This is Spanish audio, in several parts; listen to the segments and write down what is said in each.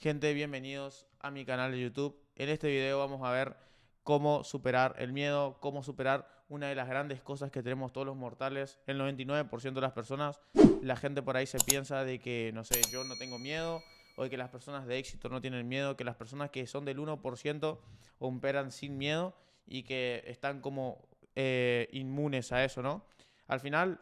Gente, bienvenidos a mi canal de YouTube. En este video vamos a ver cómo superar el miedo, cómo superar una de las grandes cosas que tenemos todos los mortales. El 99% de las personas, la gente por ahí se piensa de que, no sé, yo no tengo miedo, o de que las personas de éxito no tienen miedo, que las personas que son del 1% operan sin miedo y que están como inmunes a eso, ¿no? Al final,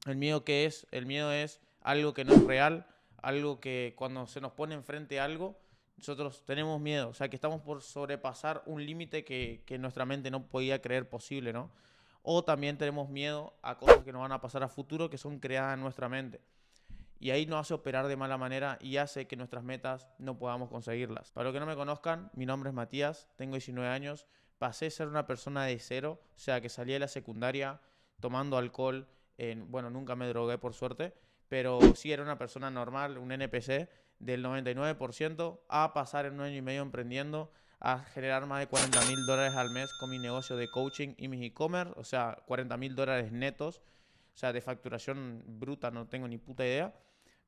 ¿el miedo qué es? El miedo es algo que no es real, algo que cuando se nos pone enfrente algo, nosotros tenemos miedo. O sea, que estamos por sobrepasar un límite que nuestra mente no podía creer posible, ¿no? O también tenemos miedo a cosas que nos van a pasar a futuro que son creadas en nuestra mente. Y ahí nos hace operar de mala manera y hace que nuestras metas no podamos conseguirlas. Para los que no me conozcan, mi nombre es Matías, tengo 19 años, pasé a ser una persona de cero, o sea que salí de la secundaria tomando alcohol, bueno, nunca me drogué por suerte, pero sí era una persona normal, un NPC del 99% a pasar en un año y medio emprendiendo, a generar más de $40.000 al mes con mi negocio de coaching y mis e-commerce, o sea, $40.000 netos, o sea, de facturación bruta no tengo ni puta idea.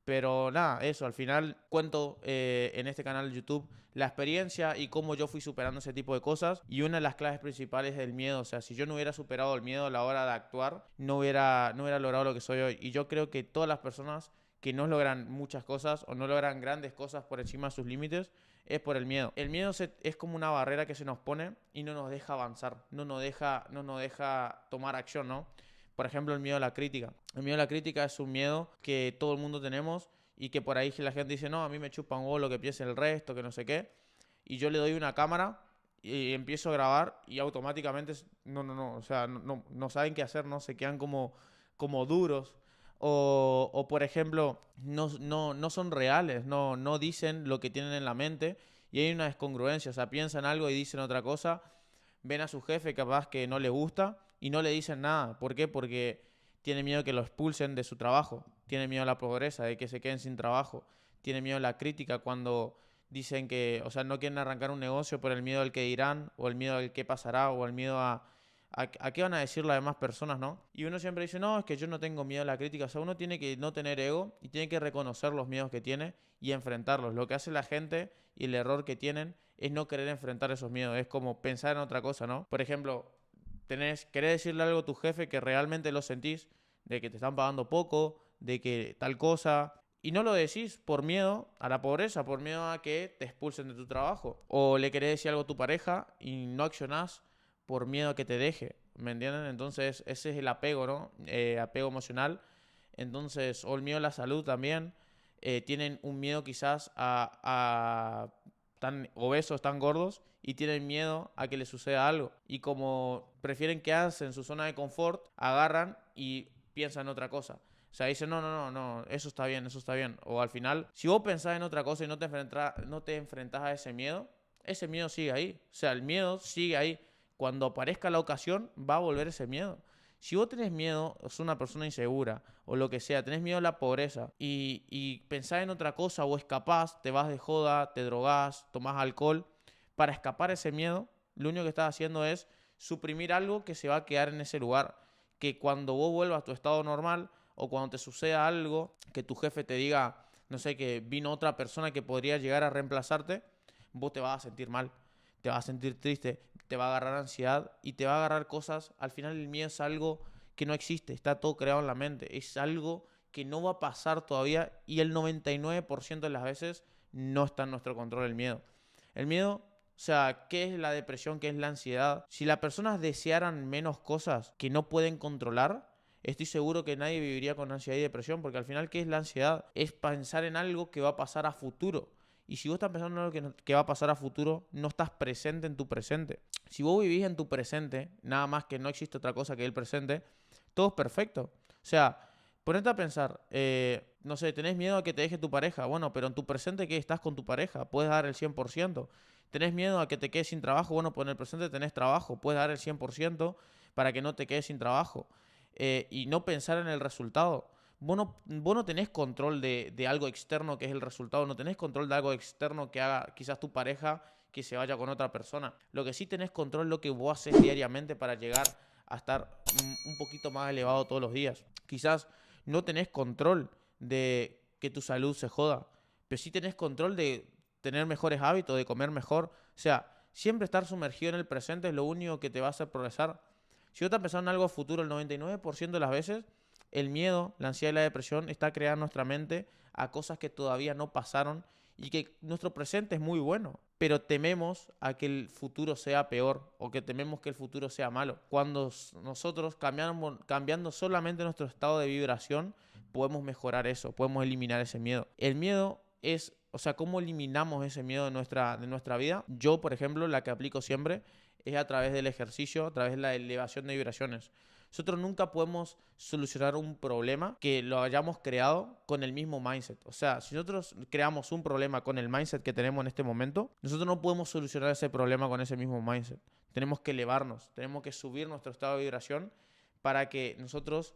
Pero nada, eso, al final cuento en este canal de YouTube la experiencia y cómo yo fui superando ese tipo de cosas. Y una de las claves principales es el miedo. O sea, si yo no hubiera superado el miedo a la hora de actuar, no hubiera logrado lo que soy hoy. Y yo creo que todas las personas que no logran muchas cosas o no logran grandes cosas por encima de sus límites es por el miedo. El miedo es como una barrera que se nos pone y no nos deja avanzar, no nos deja tomar acción, ¿no? Por ejemplo, el miedo a la crítica. El miedo a la crítica es un miedo que todo el mundo tenemos y que por ahí la gente dice, no, a mí me chupa un huevo lo que piense el resto, que no sé qué. Y yo le doy una cámara y empiezo a grabar y automáticamente, no, o sea, no saben qué hacer, ¿no? Se quedan como duros. O por ejemplo, no son reales, no dicen lo que tienen en la mente y hay una descongruencia, o sea, piensan algo y dicen otra cosa, ven a su jefe capaz que no le gusta y no le dicen nada. ¿Por qué? Porque tiene miedo que lo expulsen de su trabajo, tiene miedo a la pobreza, de que se queden sin trabajo, tiene miedo a la crítica cuando dicen que, o sea, no quieren arrancar un negocio por el miedo al que dirán, o el miedo al que pasará, o el miedo a qué van a decir las demás personas, ¿no? Y uno siempre dice, no, es que yo no tengo miedo a la crítica. O sea, uno tiene que no tener ego y tiene que reconocer los miedos que tiene y enfrentarlos. Lo que hace la gente y el error que tienen es no querer enfrentar esos miedos. Es como pensar en otra cosa, ¿no? Por ejemplo, querés decirle algo a tu jefe que realmente lo sentís, de que te están pagando poco, de que tal cosa, y no lo decís por miedo a la pobreza, por miedo a que te expulsen de tu trabajo. O le querés decir algo a tu pareja y no accionás por miedo a que te deje. ¿Me entienden? Entonces ese es el apego, ¿no? Apego emocional. Entonces, o el miedo a la salud también. Tienen un miedo quizás a tan obesos, tan gordos, y tienen miedo a que les suceda algo. Y como prefieren quedarse en su zona de confort, agarran y piensan en otra cosa. O sea, dicen, no, eso está bien, eso está bien. O al final, si vos pensás en otra cosa y no te enfrentás a ese miedo sigue ahí. O sea, el miedo sigue ahí. Cuando aparezca la ocasión, va a volver ese miedo. Si vos tenés miedo, sos una persona insegura o lo que sea, tenés miedo a la pobreza y pensás en otra cosa o escapás, te vas de joda, te drogás, tomás alcohol, para escapar ese miedo, lo único que estás haciendo es suprimir algo que se va a quedar en ese lugar. Que cuando vos vuelvas a tu estado normal o cuando te suceda algo, que tu jefe te diga, no sé, que vino otra persona que podría llegar a reemplazarte, vos te vas a sentir mal, te vas a sentir triste, te va a agarrar ansiedad y te va a agarrar cosas. Al final el miedo es algo que no existe, está todo creado en la mente, es algo que no va a pasar todavía y el 99% de las veces no está en nuestro control el miedo. El miedo, o sea, ¿qué es la depresión? ¿Qué es la ansiedad? Si las personas desearan menos cosas que no pueden controlar, estoy seguro que nadie viviría con ansiedad y depresión, porque al final, ¿qué es la ansiedad? Es pensar en algo que va a pasar a futuro. Y si vos estás pensando en algo que va a pasar a futuro, no estás presente en tu presente. Si vos vivís en tu presente, nada más que no existe otra cosa que el presente, todo es perfecto. O sea, ponete a pensar, no sé, tenés miedo a que te deje tu pareja. Bueno, pero en tu presente, ¿qué? Estás con tu pareja, puedes dar el 100%. Tenés miedo a que te quedes sin trabajo. Bueno, pues en el presente tenés trabajo, puedes dar el 100% para que no te quedes sin trabajo. Y no pensar en el resultado. Vos no tenés control de algo externo que es el resultado, no tenés control de algo externo que haga quizás tu pareja que se vaya con otra persona. Lo que sí tenés control es lo que vos haces diariamente para llegar a estar un poquito más elevado todos los días. Quizás no tenés control de que tu salud se joda, pero sí tenés control de tener mejores hábitos, de comer mejor. O sea, siempre estar sumergido en el presente es lo único que te va a hacer progresar. Si vos estás pensando en algo futuro, el 99% de las veces, el miedo, la ansiedad y la depresión está creando nuestra mente a cosas que todavía no pasaron y que nuestro presente es muy bueno, pero tememos a que el futuro sea peor o que tememos que el futuro sea malo. Cuando nosotros cambiando solamente nuestro estado de vibración, podemos mejorar eso, podemos eliminar ese miedo. El miedo es, o sea, ¿cómo eliminamos ese miedo de nuestra vida? Yo, por ejemplo, la que aplico siempre es a través del ejercicio, a través de la elevación de vibraciones. Nosotros nunca podemos solucionar un problema que lo hayamos creado con el mismo mindset. O sea, si nosotros creamos un problema con el mindset que tenemos en este momento, nosotros no podemos solucionar ese problema con ese mismo mindset. Tenemos que elevarnos, tenemos que subir nuestro estado de vibración para que nosotros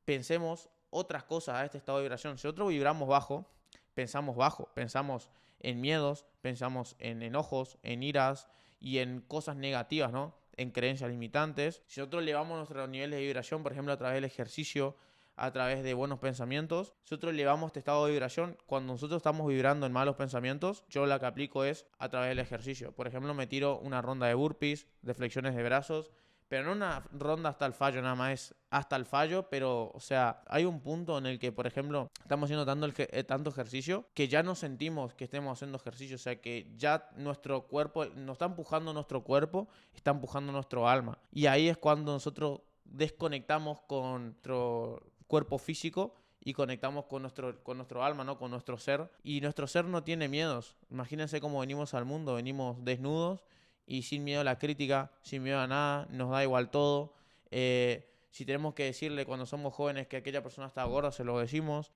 pensemos otras cosas a este estado de vibración. Si nosotros vibramos bajo, pensamos en miedos, pensamos en enojos, en iras y en cosas negativas, ¿no? En creencias limitantes. Si nosotros elevamos nuestros niveles de vibración, por ejemplo, a través del ejercicio, a través de buenos pensamientos, nosotros elevamos este estado de vibración. Cuando nosotros estamos vibrando en malos pensamientos, yo la que aplico es a través del ejercicio. Por ejemplo, me tiro una ronda de burpees, de flexiones de brazos, pero no una ronda hasta el fallo, nada más es hasta el fallo, pero, o sea, hay un punto en el que, por ejemplo, estamos haciendo tanto ejercicio que ya no sentimos que estemos haciendo ejercicio, o sea, que ya nuestro cuerpo, nos está empujando nuestro cuerpo, está empujando nuestro alma. Y ahí es cuando nosotros desconectamos con nuestro cuerpo físico y conectamos con nuestro alma, ¿no? Con nuestro ser. Y nuestro ser no tiene miedos. Imagínense cómo venimos al mundo, venimos desnudos y sin miedo a la crítica, sin miedo a nada, nos da igual todo. Si tenemos que decirle cuando somos jóvenes que aquella persona está gorda, se lo decimos.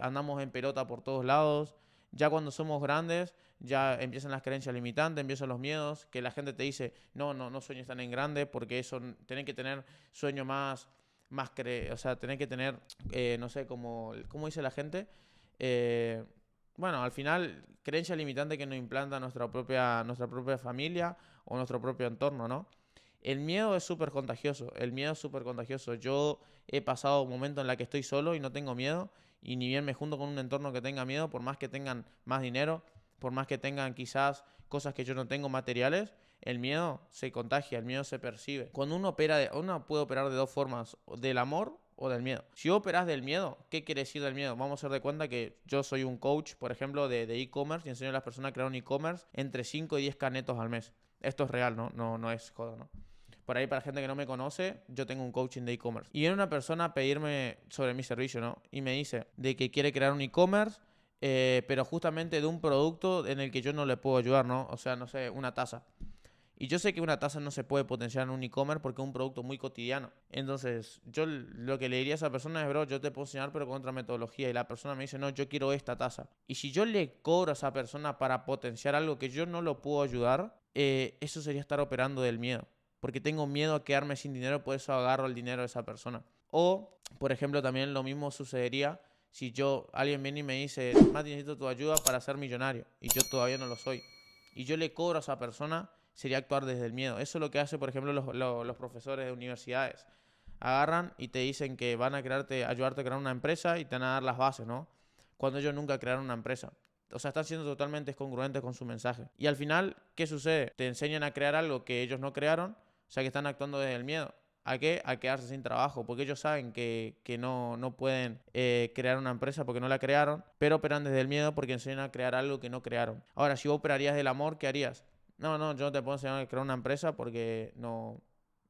Andamos en pelota por todos lados. Ya cuando somos grandes, ya empiezan las creencias limitantes, empiezan los miedos, que la gente te dice, no sueñes tan en grande, porque eso, tenés que tener sueño o sea, tenés que tener, no sé, ¿cómo dice la gente? Bueno, al final, creencia limitante que nos implanta nuestra propia familia o nuestro propio entorno, ¿no? El miedo es súper contagioso, el miedo es súper contagioso. Yo he pasado momentos en los que estoy solo y no tengo miedo, y ni bien me junto con un entorno que tenga miedo, por más que tengan más dinero, por más que tengan quizás cosas que yo no tengo materiales, el miedo se contagia, el miedo se percibe. Cuando uno puede operar de dos formas, del amor o del miedo. Si vos operás del miedo, ¿qué quiere decir del miedo? Vamos a hacer de cuenta que yo soy un coach, por ejemplo, de e-commerce y enseño a las personas a crear un e-commerce entre 5 y 10 canetos al mes. Esto es real, no es joda, ¿no? Por ahí, para la gente que no me conoce, yo tengo un coaching de e-commerce. Y viene una persona a pedirme sobre mi servicio, ¿no? Y me dice de que quiere crear un e-commerce, pero justamente de un producto en el que yo no le puedo ayudar, ¿no? O sea, no sé, una taza. Y yo sé que una taza no se puede potenciar en un e-commerce porque es un producto muy cotidiano. Entonces, yo lo que le diría a esa persona es, bro, yo te puedo enseñar pero con otra metodología. Y la persona me dice, no, yo quiero esta taza. Y si yo le cobro a esa persona para potenciar algo que yo no lo puedo ayudar, eso sería estar operando del miedo. Porque tengo miedo a quedarme sin dinero, por eso agarro el dinero de esa persona. O, por ejemplo, también lo mismo sucedería si alguien viene y me dice, Mati, necesito tu ayuda para ser millonario. Y yo todavía no lo soy. Y yo le cobro a esa persona, sería actuar desde el miedo. Eso es lo que hace, por ejemplo, los profesores de universidades. Agarran y te dicen que van a ayudarte a crear una empresa y te van a dar las bases, ¿no? Cuando ellos nunca crearon una empresa. O sea, están siendo totalmente congruentes con su mensaje. Y al final, ¿qué sucede? Te enseñan a crear algo que ellos no crearon, o sea, que están actuando desde el miedo. ¿A qué? A quedarse sin trabajo, porque ellos saben que no pueden crear una empresa porque no la crearon, pero operan desde el miedo porque enseñan a crear algo que no crearon. Ahora, si vos operarías del amor, ¿qué harías? No, yo no te puedo enseñar a crear una empresa porque no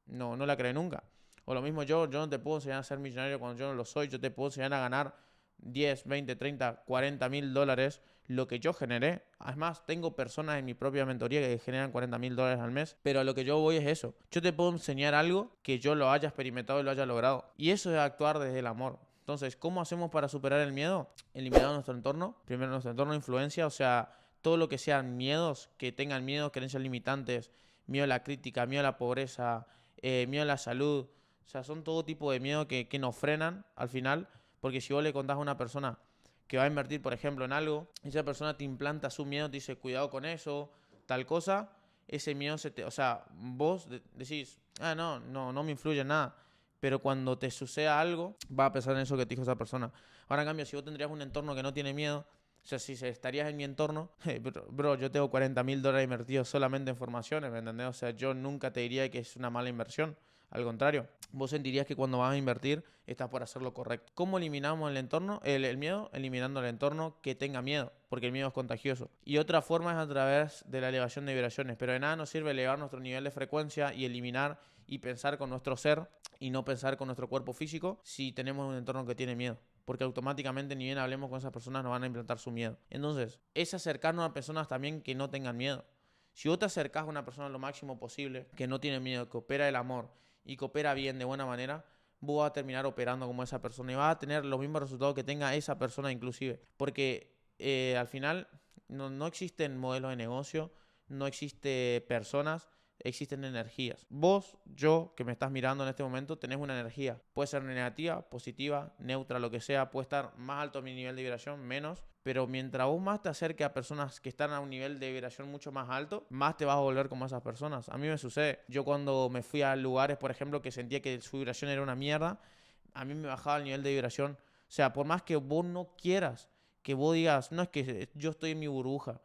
la creé nunca. O lo mismo yo no te puedo enseñar a ser millonario cuando yo no lo soy. Yo te puedo enseñar a ganar 10, 20, 30, 40 mil dólares lo que yo generé. Además, tengo personas en mi propia mentoría que generan 40 mil dólares al mes, pero a lo que yo voy es eso. Yo te puedo enseñar algo que yo lo haya experimentado y lo haya logrado. Y eso es actuar desde el amor. Entonces, ¿cómo hacemos para superar el miedo? Eliminando nuestro entorno. Primero, nuestro entorno de influencia, o sea, todo lo que sean miedos, que tengan miedo, creencias limitantes, miedo a la crítica, miedo a la pobreza, miedo a la salud. O sea, son todo tipo de miedo que nos frenan al final, porque si vos le contás a una persona que va a invertir, por ejemplo, en algo, esa persona te implanta su miedo, te dice, cuidado con eso, tal cosa, ese miedo o sea, vos decís, no me influye en nada, pero cuando te suceda algo, va a pensar en eso que te dijo esa persona. Ahora, en cambio, si vos tendrías un entorno que no tiene miedo, O sea, si estarías en mi entorno, bro, yo tengo $40.000 invertidos solamente en formaciones, ¿me entendés? O sea, yo nunca te diría que es una mala inversión. Al contrario, vos sentirías que cuando vas a invertir estás por hacer lo correcto. ¿Cómo eliminamos el entorno, el miedo? Eliminando el entorno que tenga miedo, porque el miedo es contagioso. Y otra forma es a través de la elevación de vibraciones, pero de nada nos sirve elevar nuestro nivel de frecuencia y eliminar y pensar con nuestro ser y no pensar con nuestro cuerpo físico si tenemos un entorno que tiene miedo. Porque automáticamente ni bien hablemos con esas personas nos van a implantar su miedo. Entonces, es acercarnos a personas también que no tengan miedo. Si vos te acercás a una persona lo máximo posible, que no tiene miedo, que opera el amor y que opera bien de buena manera, vos vas a terminar operando como esa persona y vas a tener los mismos resultados que tenga esa persona inclusive. Porque al final no existen modelos de negocio, no existen personas, existen energías. Vos, yo, que me estás mirando en este momento, tenés una energía. Puede ser negativa, positiva, neutra, lo que sea. Puede estar más alto mi nivel de vibración, menos. Pero mientras vos más te acerques a personas que están a un nivel de vibración mucho más alto, más te vas a volver como esas personas. A mí me sucede. Yo cuando me fui a lugares, por ejemplo, que sentía que su vibración era una mierda, a mí me bajaba el nivel de vibración. O sea, por más que vos no quieras, que vos digas, no es que yo estoy en mi burbuja,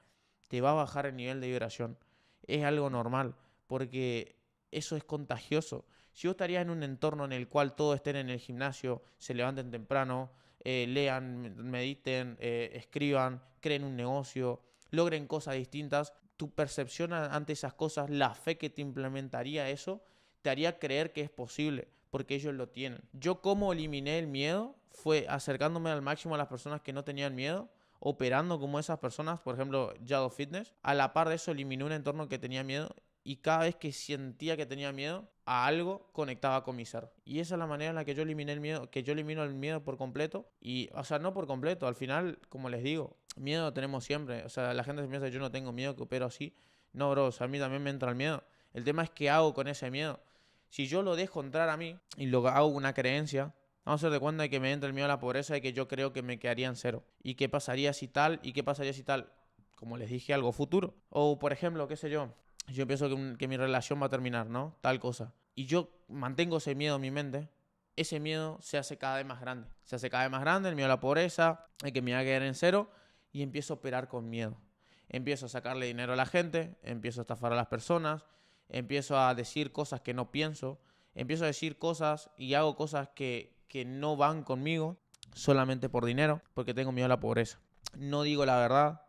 te va a bajar el nivel de vibración. Es algo normal, porque eso es contagioso. Si vos estarías en un entorno en el cual todos estén en el gimnasio, se levanten temprano, lean, mediten, escriban, creen un negocio, logren cosas distintas, tu percepción ante esas cosas, la fe que te implementaría eso, te haría creer que es posible, porque ellos lo tienen. Yo como eliminé el miedo fue acercándome al máximo a las personas que no tenían miedo, operando como esas personas, por ejemplo, Shadow Fitness. A la par de eso eliminé un entorno que tenía miedo y cada vez que sentía que tenía miedo a algo, conectaba con mi ser. Y esa es la manera en la que yo eliminé el miedo, que yo elimino el miedo por completo. Y, o sea, no por completo, al final, como les digo, miedo tenemos siempre. O sea, la gente se piensa que yo no tengo miedo, que opero así. No, bro, o sea, a mí también me entra el miedo. El tema es qué hago con ese miedo. Si yo lo dejo entrar a mí y lo hago una creencia, vamos a hacer de cuenta de que me entra el miedo a la pobreza y que yo creo que me quedaría en cero. ¿Y qué pasaría si tal? ¿Y qué pasaría si tal? Como les dije, algo futuro. O, por ejemplo, qué sé yo pienso que mi relación va a terminar, ¿no? Tal cosa. Y yo mantengo ese miedo en mi mente, ese miedo se hace cada vez más grande. Se hace cada vez más grande, el miedo a la pobreza, el que me va a quedar en cero, y empiezo a operar con miedo. Empiezo a sacarle dinero a la gente, empiezo a estafar a las personas, empiezo a decir cosas que no pienso, empiezo a decir cosas y hago cosas que no van conmigo solamente por dinero, porque tengo miedo a la pobreza. No digo la verdad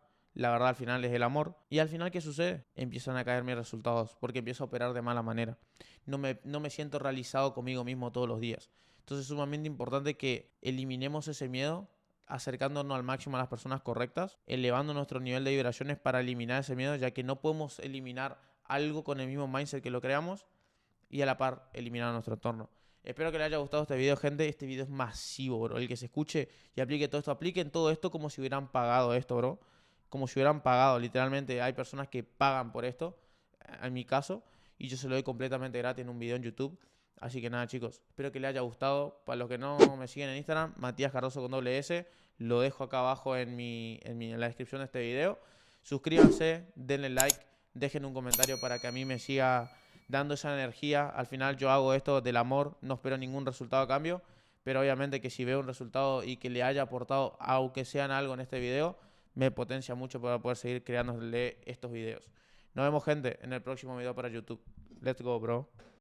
al final es el amor. Y al final, ¿qué sucede? Empiezan a caer mis resultados porque empiezo a operar de mala manera. No me siento realizado conmigo mismo todos los días. Entonces es sumamente importante que eliminemos ese miedo, acercándonos al máximo a las personas correctas, elevando nuestro nivel de vibraciones para eliminar ese miedo, ya que no podemos eliminar algo con el mismo mindset que lo creamos y a la par eliminar nuestro entorno. Espero que les haya gustado este video, gente. Este video es masivo, bro. El que se escuche y aplique todo esto, apliquen todo esto como si hubieran pagado esto, bro. Como si hubieran pagado, literalmente hay personas que pagan por esto, en mi caso, y yo se lo doy completamente gratis en un video en YouTube. Así que nada, chicos, espero que les haya gustado. Para los que no me siguen en Instagram, Matías Cardoso con doble S, lo dejo acá abajo en la descripción de este video. Suscríbanse, denle like, dejen un comentario para que a mí me siga dando esa energía. Al final yo hago esto del amor, no espero ningún resultado a cambio, pero obviamente que si veo un resultado y que le haya aportado, aunque sean algo en este video, me potencia mucho para poder seguir creándole estos videos. Nos vemos, gente, en el próximo video para YouTube. Let's go, bro.